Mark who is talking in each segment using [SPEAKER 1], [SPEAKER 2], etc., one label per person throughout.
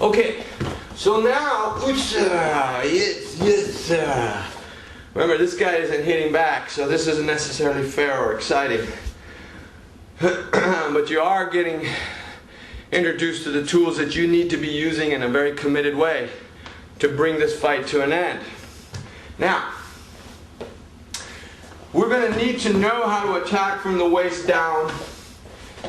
[SPEAKER 1] Okay, so now, remember this guy isn't hitting back, so this isn't necessarily fair or exciting. But you are getting introduced to the tools that you need to be using in a very committed way to bring this fight to an end. Now, we're going to need to know how to attack from the waist down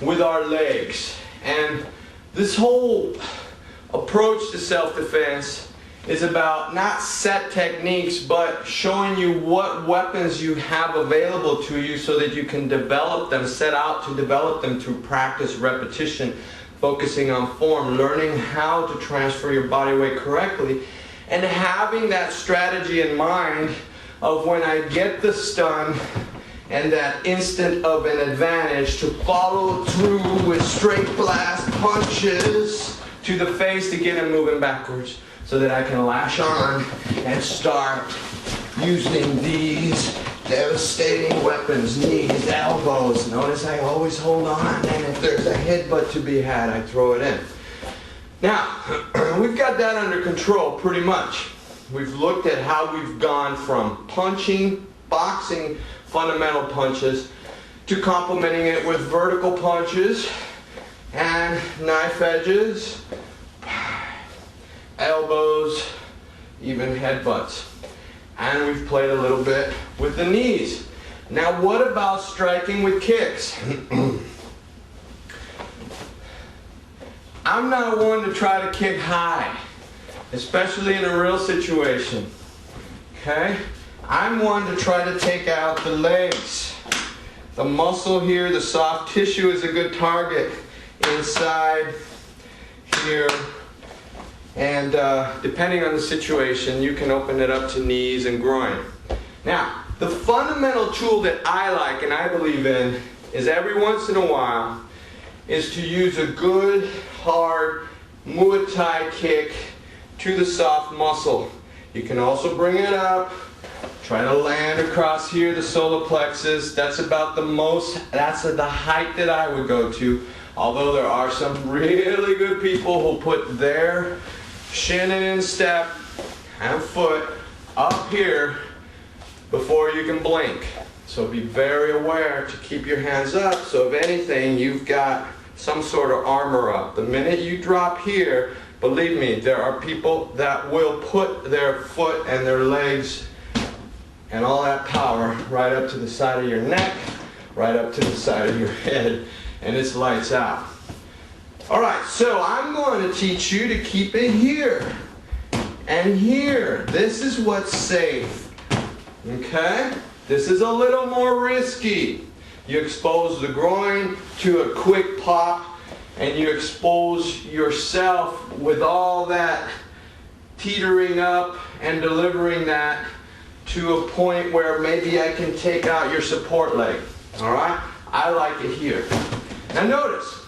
[SPEAKER 1] with our legs. And this whole approach to self-defense is about not set techniques, but showing you what weapons you have available to you so that you can develop them, set out to develop them through practice, repetition, focusing on form, learning how to transfer your body weight correctly, and having that strategy in mind of when I get the stun and that instant of an advantage to follow through with straight blast punches to the face to get him moving backwards so that I can lash on and start using these devastating weapons, knees, elbows. Notice I always hold on, and if there's a headbutt to be had, I throw it in. Now, we've got that under control pretty much. We've looked at how we've gone from punching, boxing fundamental punches, to complementing it with vertical punches and knife edges, elbows, even headbutts. And we've played a little bit with the knees. Now what about striking with kicks? I'm not one to try to kick high, especially in a real situation. Okay? I'm one to try to take out the legs. The muscle here, the soft tissue is a good target inside here. And depending on the situation, you can open it up to knees and groin. Now, the fundamental tool that I like and I believe in is every once in a while is to use a good, hard Muay Thai kick to the soft muscle. You can also bring it up, try to land across here, the solar plexus. That's about the most, that's the height that I would go to. Although there are some really good people who put their shin and instep and foot up here before you can blink. So be very aware to keep your hands up, so if anything, you've got some sort of armor up. The minute you drop here, believe me, there are people that will put their foot and their legs and all that power right up to the side of your neck, right up to the side of your head, and it's lights out. Alright, so I'm going to teach you to keep it here and here. This is what's safe. Okay? This is a little more risky. You expose the groin to a quick pop, and you expose yourself with all that teetering up and delivering that to a point where maybe I can take out your support leg. Alright? I like it here. Now notice,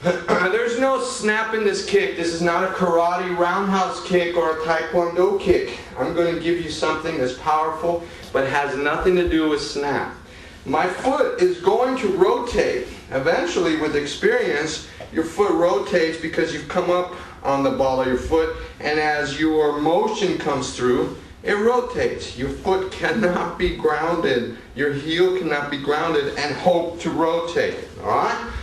[SPEAKER 1] there's no snap in this kick. This is not a karate roundhouse kick or a taekwondo kick. I'm going to give you something that's powerful but has nothing to do with snap. My foot is going to rotate. Eventually, with experience, your foot rotates because you've come up on the ball of your foot, and as your motion comes through, it rotates. Your foot cannot be grounded. Your heel cannot be grounded and hope to rotate. Alright?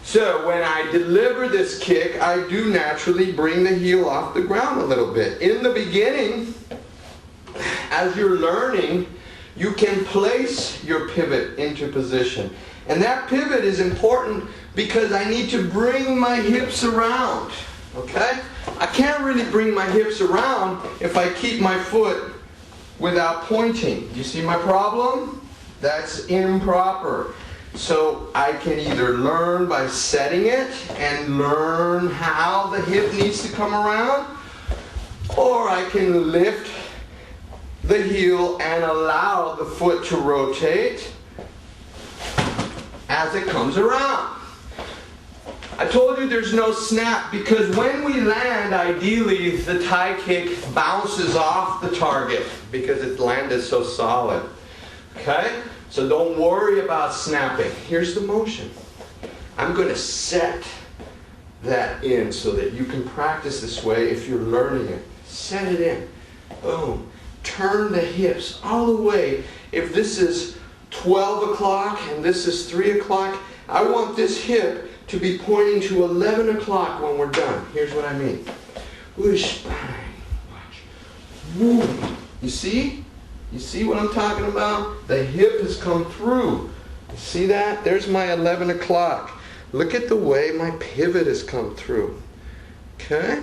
[SPEAKER 1] So when I deliver this kick, I do naturally bring the heel off the ground a little bit. In the beginning, as you're learning, you can place your pivot into position. And that pivot is important because I need to bring my hips around. Okay? I can't really bring my hips around if I keep my foot without pointing. Do you see my problem? That's improper. So I can either learn by setting it and learn how the hip needs to come around, or I can lift the heel and allow the foot to rotate as it comes around. I told you there's no snap because when we land, ideally the Thai kick bounces off the target because its land is so solid. Okay? So don't worry about snapping. Here's the motion. I'm going to set that in so that you can practice this way if you're learning it. Set it in. Boom. Turn the hips all the way. If this is 12 o'clock and this is 3 o'clock, I want this hip to be pointing to 11 o'clock when we're done. Here's what I mean. Whoosh, bang, watch. Move. You see? You see what I'm talking about? The hip has come through. You see that? There's my 11 o'clock. Look at the way my pivot has come through. Okay?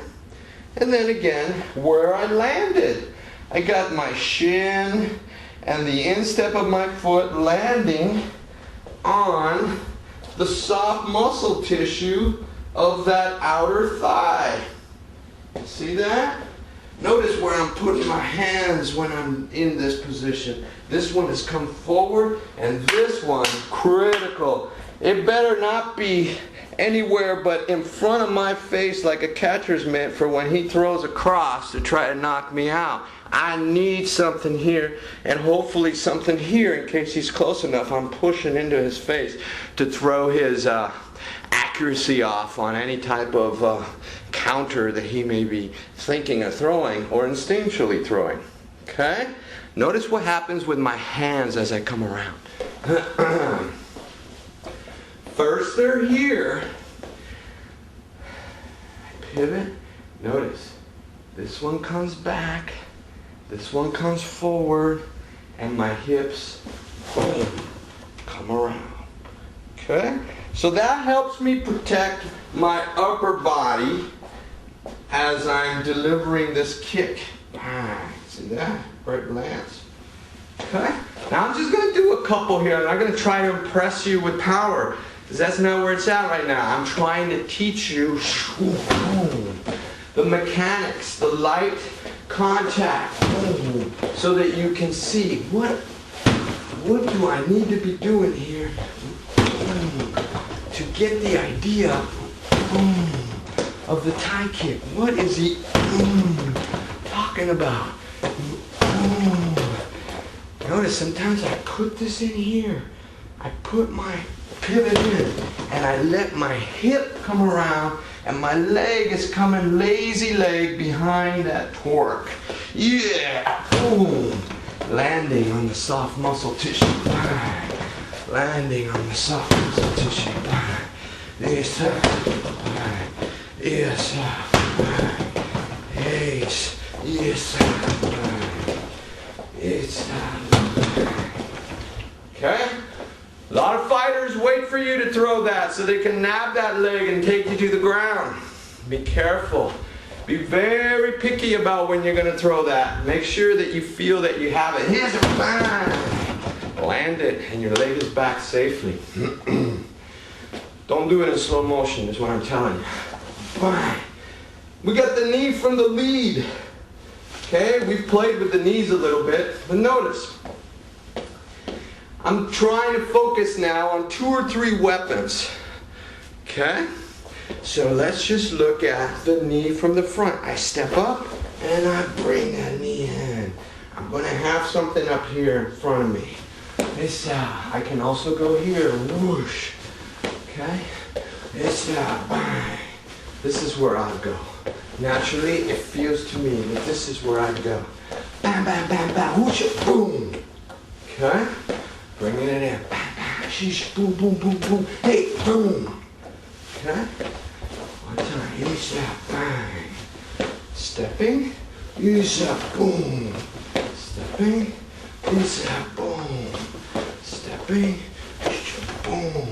[SPEAKER 1] And then again, where I landed. I got my shin and the instep of my foot landing on the soft muscle tissue of that outer thigh. See that? Notice where I'm putting my hands when I'm in this position. This one has come forward, and this one, critical. It better not be anywhere but in front of my face like a catcher's mitt for when he throws a cross to try to knock me out. I need something here, and hopefully something here in case he's close enough. I'm pushing into his face to throw his accuracy off on any type of counter that he may be thinking of throwing or instinctually throwing. Okay? Notice what happens with my hands as I come around. First they're here. I pivot. Notice this one comes back, this one comes forward, and my hips, boom, come around. Okay? So that helps me protect my upper body as I'm delivering this kick. See that? Where it lands. Okay? Now I'm just going to do a couple here. I'm not going to try to impress you with power, because that's not where it's at right now. I'm trying to teach you the mechanics, the light contact, so that you can see what do I need to be doing here to get the idea of the Thai kick. What is he talking about? Notice sometimes I put this in here. I put my pivot in and I let my hip come around and my leg is coming lazy leg behind that torque. Yeah! Boom! Landing on the soft muscle tissue. Landing on the soft muscle tissue. Yes. Yes. Yes. Yes. Okay? A lot of fighters wait for you to throw that so they can nab that leg and take you to the ground. Be careful. Be very picky about when you're going to throw that. Make sure that you feel that you have it. Here's a bang! Land it and your leg is back safely. Don't do it in slow motion is what I'm telling you. Bang! We got the knee from the lead. Okay, we've played with the knees a little bit, but notice. I'm trying to focus now on 2 or 3 weapons. Okay? So let's just look at the knee from the front. I step up and I bring that knee in. I'm going to have something up here in front of me. This I can also go here, whoosh. Okay? This bang. This is where I go. Naturally, it feels to me that this is where I go. Bam, bam, bam, bam, whoosh, boom. Okay? Bringing it in. Bam, bam, sheesh, boom, boom, boom, boom. Hey, boom. Okay? One time. Isha, bang. Stepping. Isha, boom. Stepping. Isha, boom. Stepping. Isha, boom.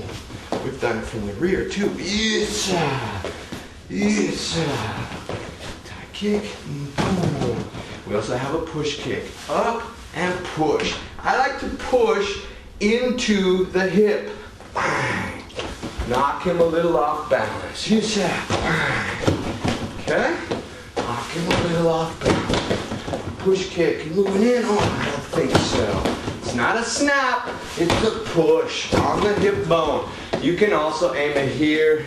[SPEAKER 1] We've done it from the rear too. Isha. Isha. Thai kick. Boom. We also have a push kick. Up and push. I like to push into the hip. Bang. Knock him a little off balance. Isha. Bang. Okay? Knock him a little off balance. Push kick. Moving in. Oh, I don't think so. It's not a snap. It's a push on the hip bone. You can also aim it here.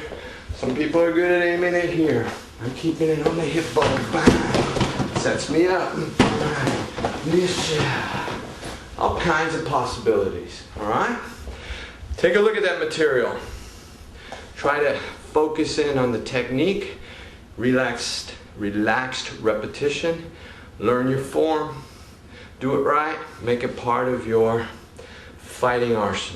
[SPEAKER 1] Some people are good at aiming it here. I'm keeping it on the hip bone. Bang. Sets me up. Bang. All kinds of possibilities. Alright? Take a look at that material. Try to focus in on the technique, relaxed repetition, learn your form, do it right, make it part of your fighting arsenal.